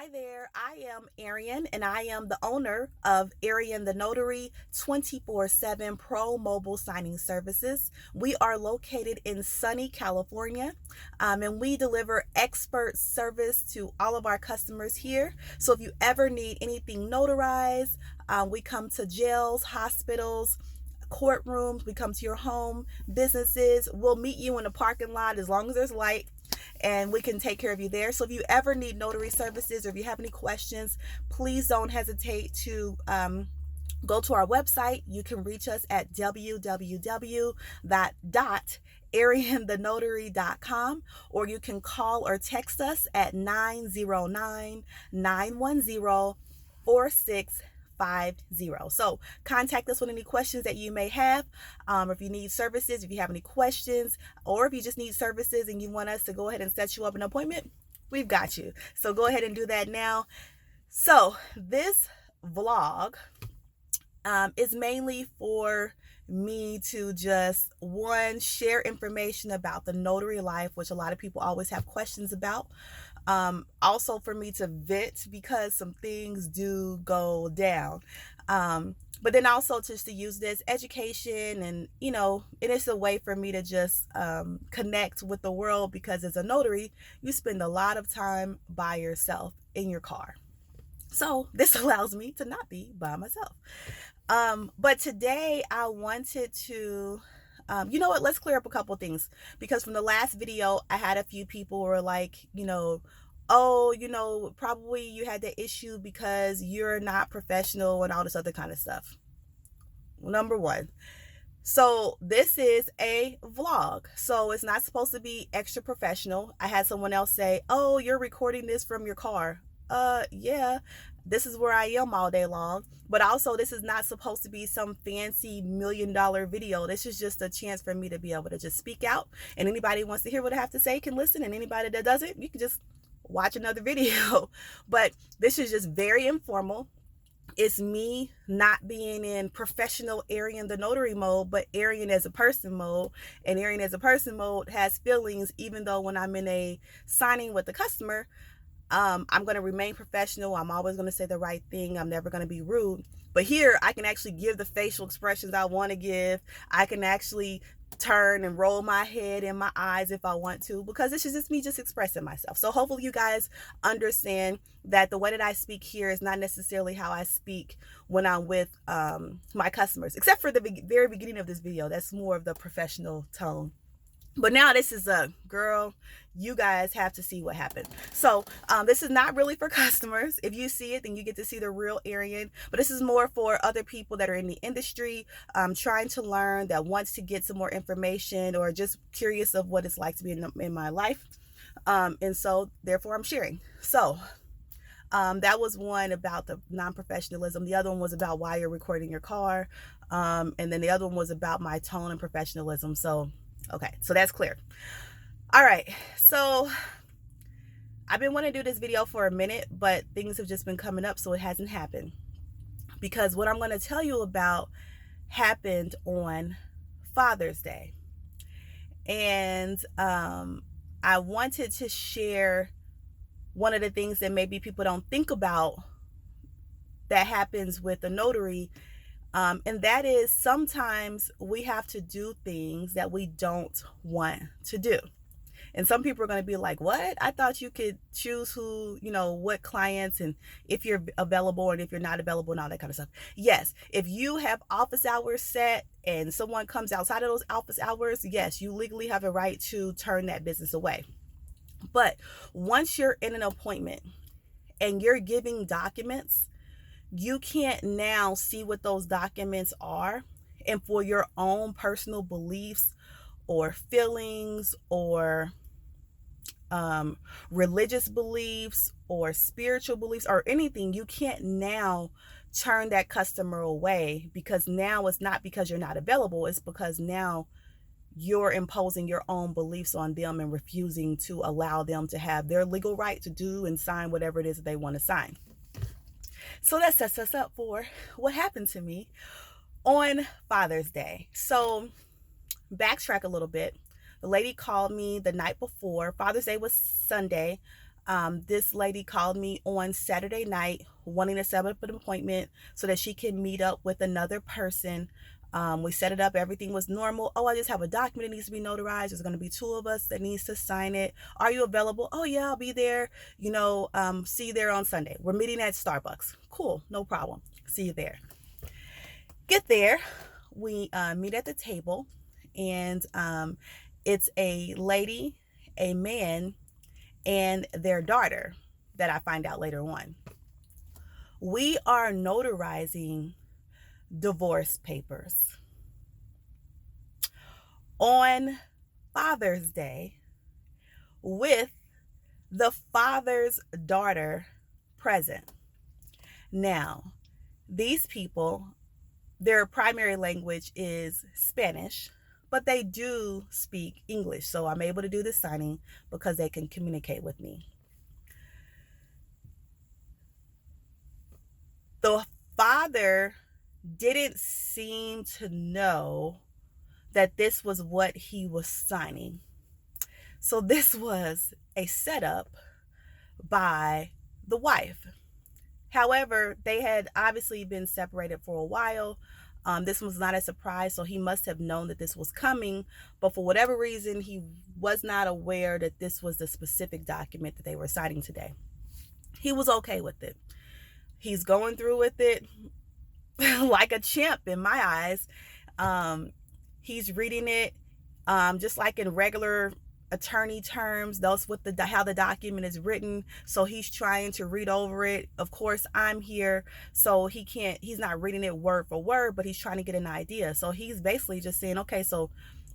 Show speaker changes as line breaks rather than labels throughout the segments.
Hi there, I am Arian and I am the owner of AriantheNotary 24/7 Pro Mobile Signing Services. We are located in sunny California and we deliver expert service to all of our customers here. So if you ever need anything notarized, we come to jails, hospitals, courtrooms, we come to your home, businesses. We'll meet you in the parking lot as long as there's light and we can take care of you there. So if you ever need notary services or if you have any questions, please don't hesitate to go to our website. You can reach us at www.arianthenotary.com, or you can call or text us at 909-910-4650. So contact us with any questions that you may have. If you need services, if you have any questions, or if you just need services and you want us to go ahead and set you up an appointment, we've got you. So go ahead and do that now. So this vlog is mainly for me to just, one, share information about the notary life, which a lot of people always have questions about. Also for me to vent because some things do go down. But then also just to use this education and, it is a way for me to just connect with the world, because as a notary, you spend a lot of time by yourself in your car. So this allows me to not be by myself. But today I wanted to, you know what, let's clear up a couple things, because from the last video, I had a few people who were like, oh, probably you had the issue because you're not professional and all this other kind of stuff. Number one, so this is a vlog, so it's not supposed to be extra professional. I had someone else say, oh, you're recording this from your car. Yeah, this is where I am all day long. But also, this is not supposed to be some fancy $1 million video. This is just a chance for me to be able to just speak out, and anybody who wants to hear what I have to say can listen, and anybody that doesn't, you can just watch another video. But this is just very informal. It's me not being in professional Arian the notary mode, but Arian as a person mode. And Arian as a person mode has feelings, even though when I'm in a signing with the customer, I'm going to remain professional. I'm always going to say the right thing. I'm never going to be rude. But here I can actually give the facial expressions I want to give. I can actually turn and roll my head and my eyes if I want to, because this is just me just expressing myself. So hopefully you guys understand that the way that I speak here is not necessarily how I speak when I'm with my customers, except for the very beginning of this video. That's more of the professional tone. But now this is a girl, you guys have to see what happened. So this is not really for customers. If you see it, then you get to see the real Arian. But this is more for other people that are in the industry, trying to learn, that wants to get some more information, or just curious of what it's like to be in my life. And so therefore I'm sharing. So that was one about the non-professionalism. The other one was about why you're recording your car. And then the other one was about my tone and professionalism. So okay, so that's clear. All right, so I've been wanting to do this video for a minute, but things have just been coming up, so it hasn't happened. Because what I'm going to tell you about happened on Father's Day. And I wanted to share one of the things that maybe people don't think about that happens with a notary. And that is, sometimes we have to do things that we don't want to do. And some people are going to be like, what? I thought you could choose who, what clients, and if you're available and if you're not available and all that kind of stuff. Yes, if you have office hours set and someone comes outside of those office hours, yes, you legally have a right to turn that business away. But once you're in an appointment and you're giving documents, you can't now see what those documents are, and for your own personal beliefs or feelings or religious beliefs or spiritual beliefs or anything, you can't now turn that customer away, because now it's not because you're not available, it's because now you're imposing your own beliefs on them and refusing to allow them to have their legal right to do and sign whatever it is that they want to sign. So that sets us up for what happened to me on Father's Day. So backtrack a little bit. The lady called me the night before. Father's Day was Sunday. This lady called me on Saturday night wanting to set up an appointment so that she can meet up with another person. We set it up. Everything was normal. Oh, I just have a document that needs to be notarized. There's going to be 2 of us that needs to sign it. Are you available? Oh, yeah, I'll be there. See you there on Sunday. We're meeting at Starbucks. Cool. No problem. See you there. Get there. We meet at the table, and it's a lady, a man, and their daughter that I find out later on. We are notarizing divorce papers on Father's Day with the father's daughter present. Now, these people, their primary language is Spanish, but they do speak English. So I'm able to do this signing because they can communicate with me. The father didn't seem to know that this was what he was signing. So this was a setup by the wife. However, they had obviously been separated for a while. This was not a surprise, so he must have known that this was coming, but for whatever reason, he was not aware that this was the specific document that they were signing today. He was okay with it. He's going through with it like a champ in my eyes. He's reading it just like in regular attorney terms. That's what how the document is written. So he's trying to read over it. Of course, I'm here, so he's not reading it word for word, but he's trying to get an idea. So he's basically just saying, okay, so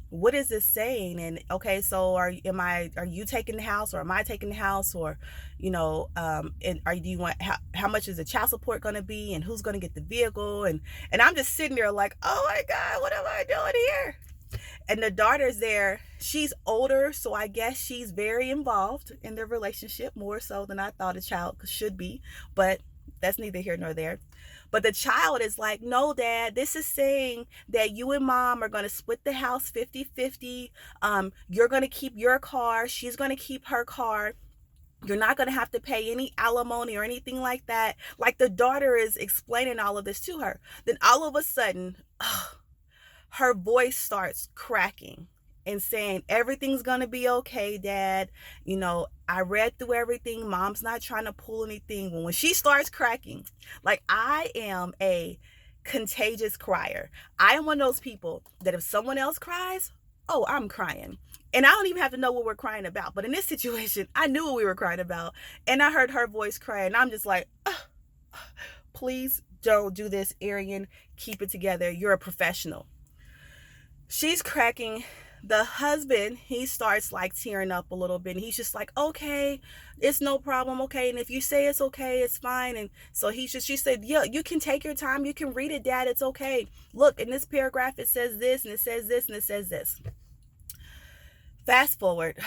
what is this saying? And okay, so are you taking the house, or am I taking the house, or and do you want, how much is the child support going to be, and who's going to get the vehicle? And I'm just sitting there like, oh my God, what am I doing here? And the daughter's there. She's older, so I guess she's very involved in their relationship, more so than I thought a child should be, but that's neither here nor there. But the child is like, no, Dad, this is saying that you and Mom are going to split the house 50-50. You're going to keep your car. She's going to keep her car. You're not going to have to pay any alimony or anything like that. Like, the daughter is explaining all of this to her. Then all of a sudden, her voice starts cracking and saying, everything's going to be okay, Dad. I read through everything. Mom's not trying to pull anything. When she starts cracking, like, I am a contagious crier. I am one of those people that if someone else cries, oh, I'm crying. And I don't even have to know what we're crying about. But in this situation, I knew what we were crying about. And I heard her voice cry. And I'm just like, please don't do this, Arian. Keep it together. You're a professional. She's cracking. The husband, he starts like tearing up a little bit. And he's just like, okay, it's no problem. Okay. And if you say it's okay, it's fine. And so she said, yeah, you can take your time. You can read it, Dad. It's okay. Look, in this paragraph, it says this, and it says this, and it says this. Fast forward.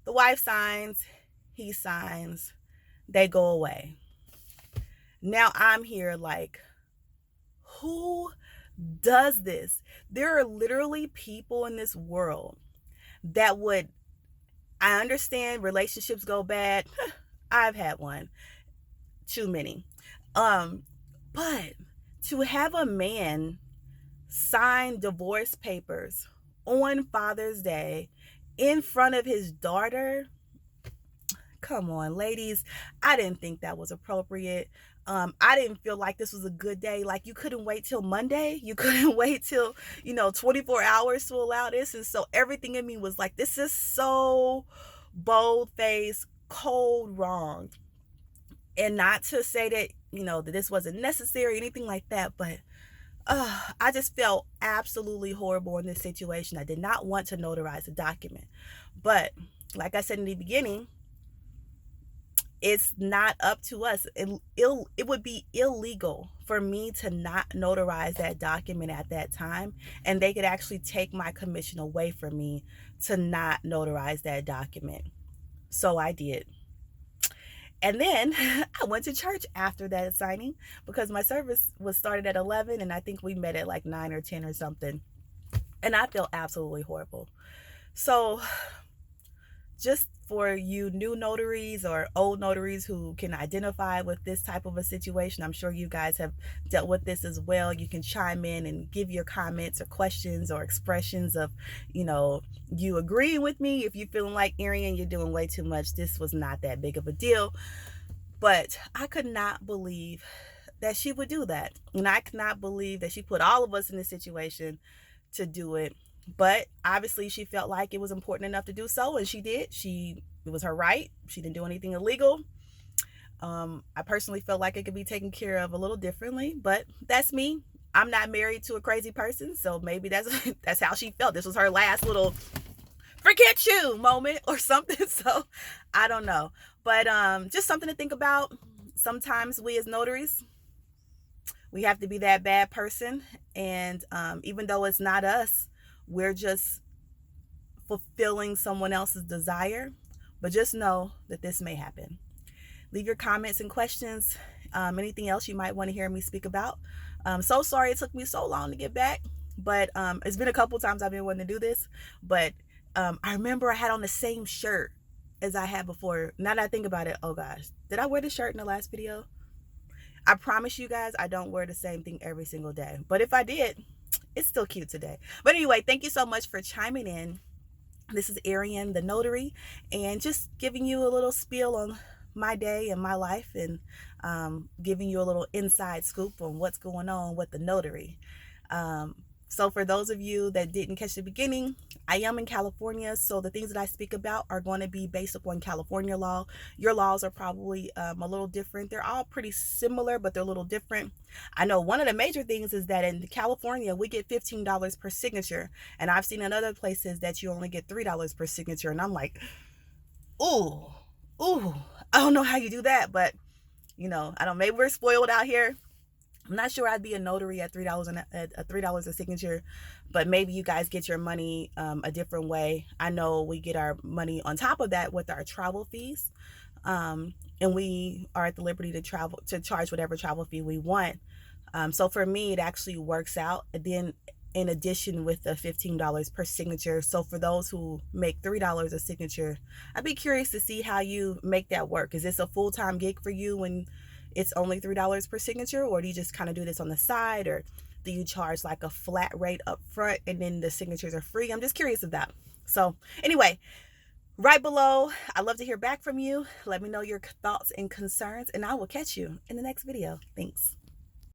The wife signs. He signs. They go away. Now I'm here like, who does this? There are literally people in this world that would, I understand relationships go bad. I've had one. Too many. But to have a man sign divorce papers on Father's Day in front of his daughter, come on, ladies. I didn't think that was appropriate. I didn't feel like this was a good day. Like, you couldn't wait till Monday. You couldn't wait till, 24 hours to allow this. And so everything in me was like, this is so bold-faced, cold wrong. And not to say that, that this wasn't necessary, anything like that, but I just felt absolutely horrible in this situation. I did not want to notarize the document. But like I said in the beginning, it's not up to us. It would be illegal for me to not notarize that document at that time, and they could actually take my commission away from me to not notarize that document. So I did. And then I went to church after that signing because my service was started at 11, and I think we met at like 9 or 10 or something. And I felt absolutely horrible. So just for you new notaries or old notaries who can identify with this type of a situation, I'm sure you guys have dealt with this as well. You can chime in and give your comments or questions or expressions of, you agreeing with me. If you're feeling like, Arian, you're doing way too much, this was not that big of a deal. But I could not believe that she would do that. And I could not believe that she put all of us in this situation to do it. But obviously she felt like it was important enough to do so, and she did. It was her right. She didn't do anything illegal. I personally felt like it could be taken care of a little differently, but that's me. I'm not married to a crazy person, so maybe that's how she felt. This was her last little forget you moment or something. So I don't know, but just something to think about. Sometimes we as notaries, we have to be that bad person, and even though it's not us, we're just fulfilling someone else's desire. But just know that this may happen. Leave your comments and questions, anything else you might want to hear me speak about. So sorry it took me so long to get back, but it's been a couple times I've been wanting to do this. But I remember I had on the same shirt as I had before. Now that I think about it, oh gosh, did I wear the shirt in the last video? I promise you guys, I don't wear the same thing every single day. But if I did, it's still cute today. But anyway, thank you so much for chiming in. This is Arian the Notary, and just giving you a little spiel on my day and my life, and giving you a little inside scoop on what's going on with the notary. So for those of you that didn't catch the beginning, I am in California, so the things that I speak about are going to be based upon California law. Your laws are probably a little different. They're all pretty similar, but they're a little different. I know one of the major things is that in California, we get $15 per signature, and I've seen in other places that you only get $3 per signature, and I'm like, ooh, I don't know how you do that, but I don't. Maybe we're spoiled out here. I'm not sure I'd be a notary at $3 a signature, but maybe you guys get your money a different way. I know we get our money on top of that with our travel fees, and we are at the liberty to charge whatever travel fee we want. So for me, it actually works out. And then in addition with the $15 per signature. So for those who make $3 a signature, I'd be curious to see how you make that work. Is this a full-time gig for you when it's only $3 per signature, or do you just kind of do this on the side, or do you charge like a flat rate up front and then the signatures are free? I'm just curious of that. So anyway, right below, I'd love to hear back from you. Let me know your thoughts and concerns, and I will catch you in the next video. Thanks.